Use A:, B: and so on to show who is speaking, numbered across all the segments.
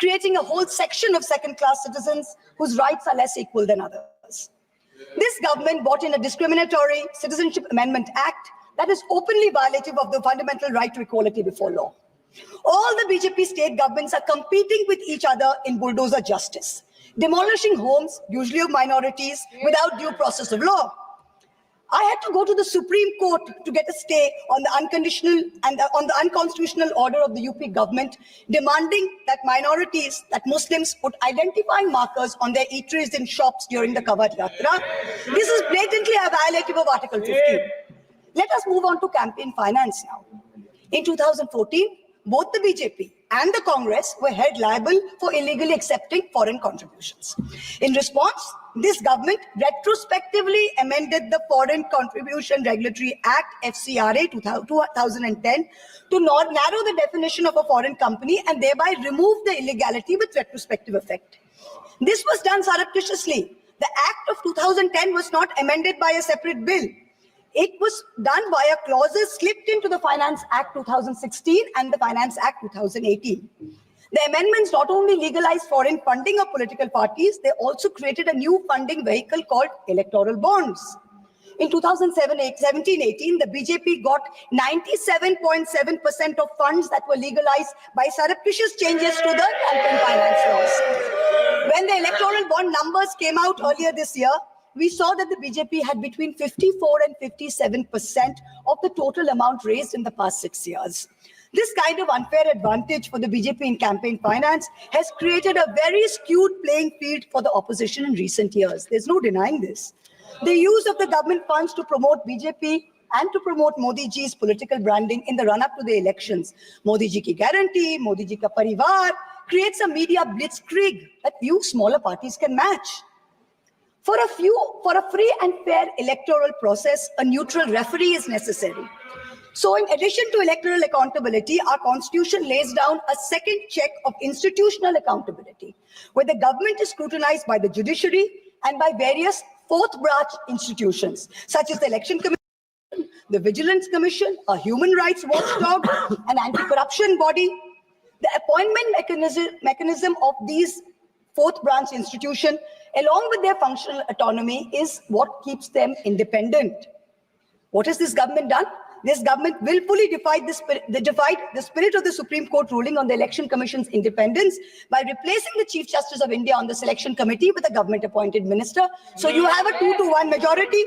A: creating a whole section of second-class citizens whose rights are less equal than others. This government brought in a discriminatory Citizenship Amendment Act that is openly violative of the fundamental right to equality before law. All the BJP state governments are competing with each other in bulldozer justice, demolishing homes, usually of minorities, without due process of law. I had to go to the Supreme Court to get a stay on the unconditional and on the unconstitutional order of the UP government, demanding that minorities, that Muslims put identifying markers on their eateries in shops during the Kawad Yatra. This is blatantly a violative of Article 15. Let us move on to campaign finance now. In 2014, both the BJP and the Congress were held liable for illegally accepting foreign contributions. In response, this government retrospectively amended the Foreign Contribution Regulatory Act, FCRA 2010, to narrow the definition of a foreign company and thereby remove the illegality with retrospective effect. This was done surreptitiously. The Act of 2010 was not amended by a separate bill. It was done via clauses slipped into the Finance Act 2016 and the Finance Act 2018. The amendments not only legalized foreign funding of political parties, they also created a new funding vehicle called electoral bonds. In 2017-18, the BJP got 97.7% of funds that were legalized by surreptitious changes to the campaign finance laws. When the electoral bond numbers came out earlier this year, we saw that the BJP had between 54 and 57% of the total amount raised in the past 6 years. This kind of unfair advantage for the BJP in campaign finance has created a very skewed playing field for the opposition in recent years. There's no denying this. The use of the government funds to promote BJP and to promote Modi ji's political branding in the run-up to the elections, Modi ji ki guarantee, Modi ji ka parivar, creates a media blitzkrieg that few smaller parties can match. For a free and fair electoral process, a neutral referee is necessary. So in addition to electoral accountability, our constitution lays down a second check of institutional accountability, where the government is scrutinized by the judiciary and by various fourth branch institutions, such as the Election Commission, the Vigilance Commission, a human rights watchdog, an anti-corruption body. The appointment mechanism of these fourth branch institution, along with their functional autonomy, is what keeps them independent. What has this government done? This government willfully defied the spirit of the Supreme Court ruling on the Election Commission's independence by replacing the Chief Justice of India on the selection committee with a government-appointed minister. So you have a 2-to-1 majority.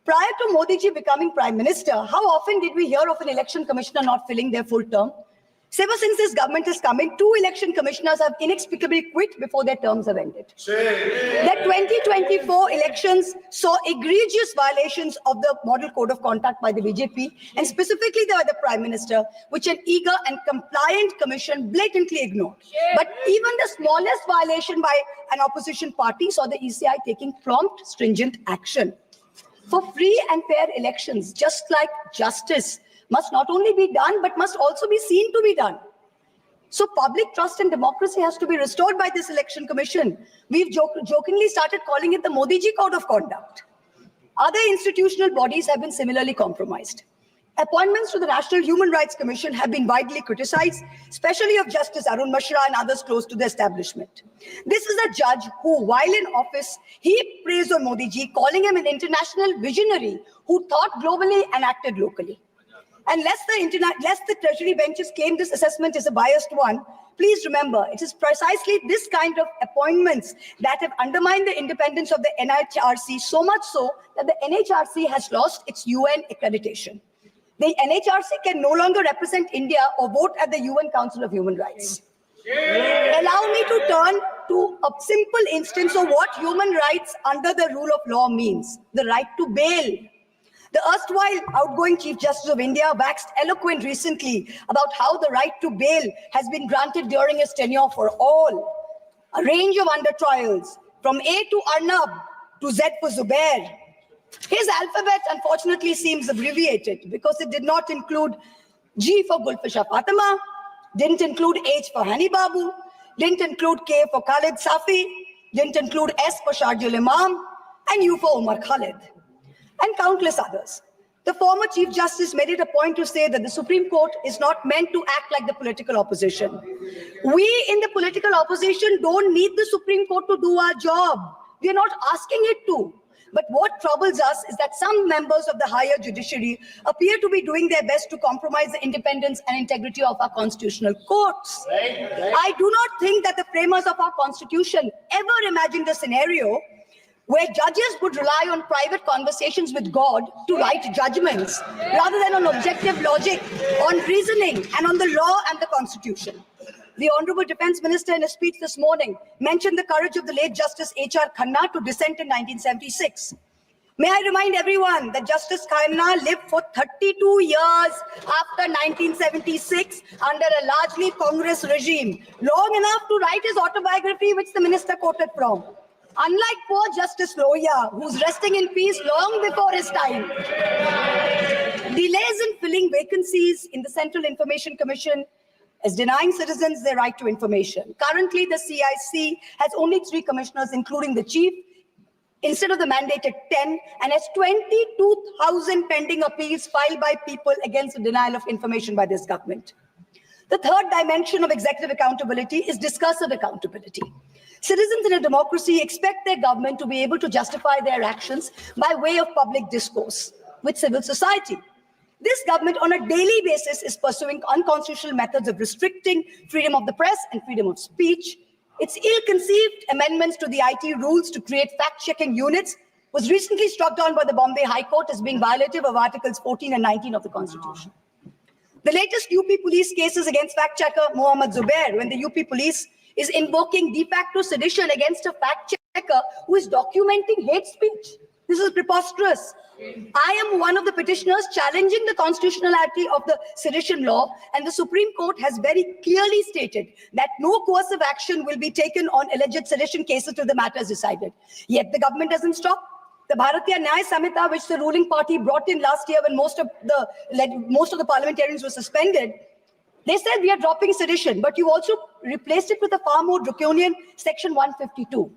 A: Prior to Modi ji becoming Prime Minister, how often did we hear of an election commissioner not filling their full term? Ever since this government has come in, 2 election commissioners have inexplicably quit before their terms have ended. The 2024 elections saw egregious violations of the Model Code of Conduct by the BJP, and specifically by the Prime Minister, which an eager and compliant commission blatantly ignored. But even the smallest violation by an opposition party saw the ECI taking prompt, stringent action. For free and fair elections, just like justice must not only be done, but must also be seen to be done. So public trust in democracy has to be restored by this election commission. We've jokingly started calling it the Modi ji Code of Conduct. Other institutional bodies have been similarly compromised. Appointments to the National Human Rights Commission have been widely criticized, especially of Justice Arun Mishra and others close to the establishment. This is a judge who, while in office, he praised on Modi ji, calling him an international visionary who thought globally and acted locally. And lest the Treasury benches claim this assessment is a biased one, please remember, it is precisely this kind of appointments that have undermined the independence of the NHRC, so much so that the NHRC has lost its UN accreditation. The NHRC can no longer represent India or vote at the UN Council of Human Rights. Allow me to turn to a simple instance of what human rights under the rule of law means, the right to bail. The erstwhile outgoing Chief Justice of India waxed eloquent recently about how the right to bail has been granted during his tenure for all. A range of under trials, from A to Arnab to Z for Zubair. His alphabet, unfortunately, seems abbreviated because it did not include G for Gulfisha Fatima, didn't include H for Hani Babu, didn't include K for Khalid Safi, didn't include S for Sharjul Imam, and U for Umar Khalid, and countless others. The former Chief Justice made it a point to say that the Supreme Court is not meant to act like the political opposition. We in the political opposition don't need the Supreme Court to do our job. We are not asking it to. But what troubles us is that some members of the higher judiciary appear to be doing their best to compromise the independence and integrity of our constitutional courts. I do not think that the framers of our constitution ever imagined a scenario where judges would rely on private conversations with God to write judgments, rather than on objective logic, on reasoning, and on the law and the Constitution. The Honorable Defence Minister in a speech this morning mentioned the courage of the late Justice H.R. Khanna to dissent in 1976. May I remind everyone that Justice Khanna lived for 32 years after 1976 under a largely Congress regime, long enough to write his autobiography, which the minister quoted from. Unlike poor Justice Loya, who's resting in peace long before his time. Delays in filling vacancies in the Central Information Commission is denying citizens their right to information. Currently, the CIC has only 3 commissioners, including the chief, instead of the mandated 10, and has 22,000 pending appeals filed by people against the denial of information by this government. The third dimension of executive accountability is discursive accountability. Citizens in a democracy expect their government to be able to justify their actions by way of public discourse with civil society. This government on a daily basis is pursuing unconstitutional methods of restricting freedom of the press and freedom of speech. Its ill-conceived amendments to the IT rules to create fact-checking units was recently struck down by the Bombay High Court as being violative of Articles 14 and 19 of the Constitution. The latest UP police cases against fact-checker Mohammad Zubair, when the UP police is invoking de facto sedition against a fact-checker who is documenting hate speech. This is preposterous. I am one of the petitioners challenging the constitutionality of the sedition law, and the Supreme Court has very clearly stated that no coercive action will be taken on alleged sedition cases till the matter is decided. Yet the government doesn't stop. The Bharatiya Nyaya Samhita, which the ruling party brought in last year when most of the parliamentarians were suspended, they said we are dropping sedition, but you also replaced it with a far more draconian Section 152.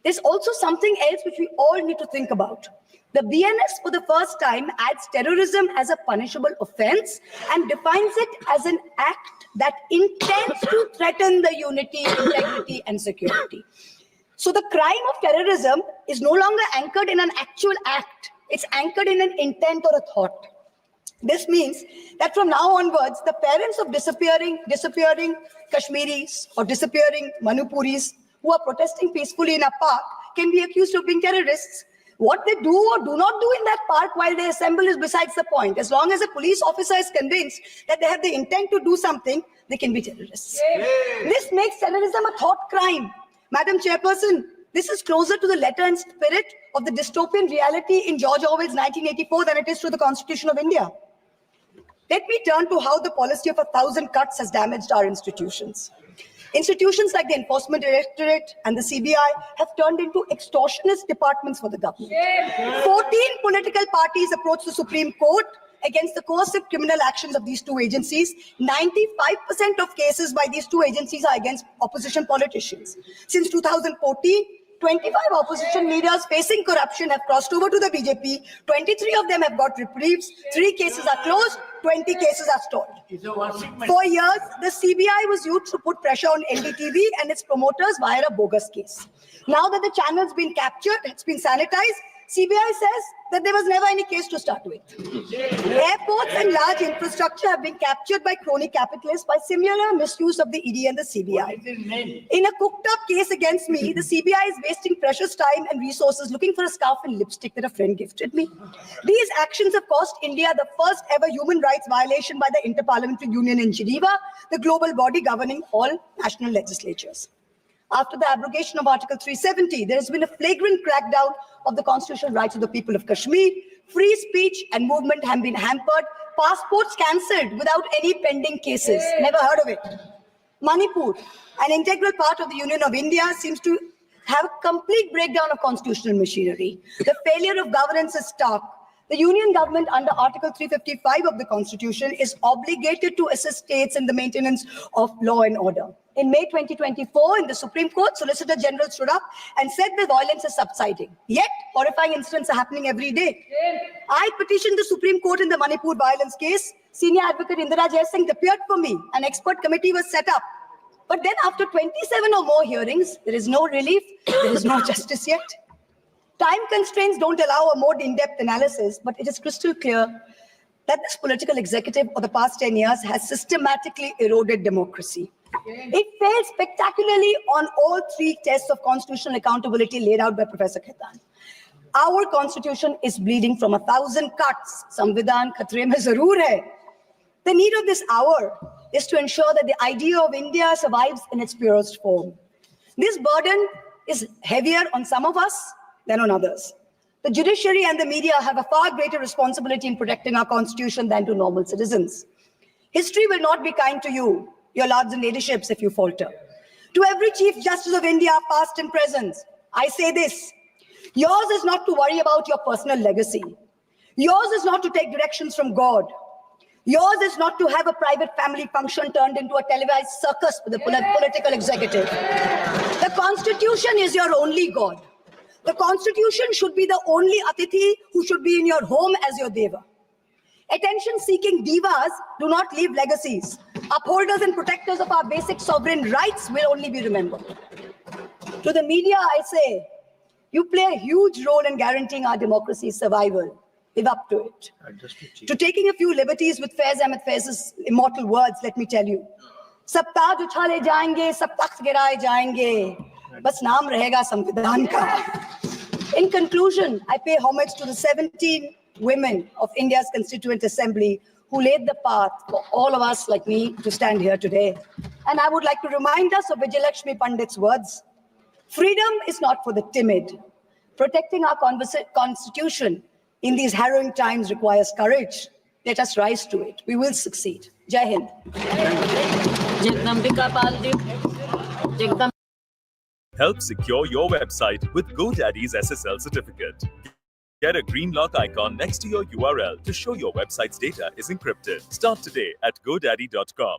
A: There's also something else which we all need to think about. The BNS for the first time adds terrorism as a punishable offense and defines it as an act that intends to threaten the unity, integrity, and security. So the crime of terrorism is no longer anchored in an actual act. It's anchored in an intent or a thought. This means that from now onwards, the parents of disappearing Kashmiris or disappearing Manipuris who are protesting peacefully in a park can be accused of being terrorists. What they do or do not do in that park while they assemble is besides the point. As long as a police officer is convinced that they have the intent to do something, they can be terrorists. This makes terrorism a thought crime. Madam Chairperson, this is closer to the letter and spirit of the dystopian reality in George Orwell's 1984 than it is to the Constitution of India. Let me turn to how the policy of 1,000 cuts has damaged our institutions. Institutions like the Enforcement Directorate and the CBI have turned into extortionist departments for the government. 14 political parties approached the Supreme Court against the coercive criminal actions of these two agencies. 95% of cases by these two agencies are against opposition politicians. Since 2014, 25 opposition leaders facing corruption have crossed over to the BJP. 23 of them have got reprieves. 3 cases are closed. 20 cases are stalled. For years, the CBI was used to put pressure on NDTV and its promoters via a bogus case. Now that the channel's been captured, it's been sanitized, CBI says that there was never any case to start with. Airports and large infrastructure have been captured by crony capitalists by similar misuse of the ED and the CBI. In a cooked-up case against me, the CBI is wasting precious time and resources looking for a scarf and lipstick that a friend gifted me. These actions have cost India the first ever human rights violation by the Inter-Parliamentary Union in Geneva, the global body governing all national legislatures. After the abrogation of Article 370, there has been a flagrant crackdown of the constitutional rights of the people of Kashmir. Free speech and movement have been hampered. Passports cancelled without any pending cases. Never heard of it. Manipur, an integral part of the Union of India, seems to have a complete breakdown of constitutional machinery. The failure of governance is stark. The union government under Article 355 of the Constitution is obligated to assist states in the maintenance of law and order. In May 2024, in the Supreme Court, Solicitor General stood up and said the violence is subsiding. Yet, horrifying incidents are happening every day. I petitioned the Supreme Court in the Manipur violence case. Senior advocate Indira Jaisingh appeared for me. An expert committee was set up. But then after 27 or more hearings, there is no relief, there is no justice yet. Time constraints don't allow a more in-depth analysis, but it is crystal clear that this political executive for the past 10 years has systematically eroded democracy. It failed spectacularly on all three tests of constitutional accountability laid out by Professor Khaitan. Our constitution is bleeding from 1,000 cuts. Samvidhan khatre mein zarur hai. The need of this hour is to ensure that the idea of India survives in its purest form. This burden is heavier on some of us than on others. The judiciary and the media have a far greater responsibility in protecting our constitution than to normal citizens. History will not be kind to you, your lords and ladyships, if you falter. To every Chief Justice of India, past and present, I say this: yours is not to worry about your personal legacy. Yours is not to take directions from God. Yours is not to have a private family function turned into a televised circus with a political executive. The Constitution is your only God. The Constitution should be the only Atithi who should be in your home as your Deva. Attention-seeking divas do not leave legacies. Upholders and protectors of our basic sovereign rights will only be remembered. To the media, I say, you play a huge role in guaranteeing our democracy's survival. Live up to it. To taking a few liberties with Faiz Ahmed Faiz's immortal words, let me tell you. Sab taaj uchhale jayenge, sab takht giraye jayenge. Bas naam rahega Samvidhan ka. In conclusion, I pay homage to the 17 women of India's Constituent Assembly who laid the path for all of us like me to stand here today. And I would like to remind us of Vijayalakshmi Pandit's words. Freedom is not for the timid. Protecting our constitution in these harrowing times requires courage. Let us rise to it. We will succeed. Jai Hind.
B: Help secure your website with GoDaddy's SSL certificate. Get a green lock icon next to your URL to show your website's data is encrypted. Start today at godaddy.com.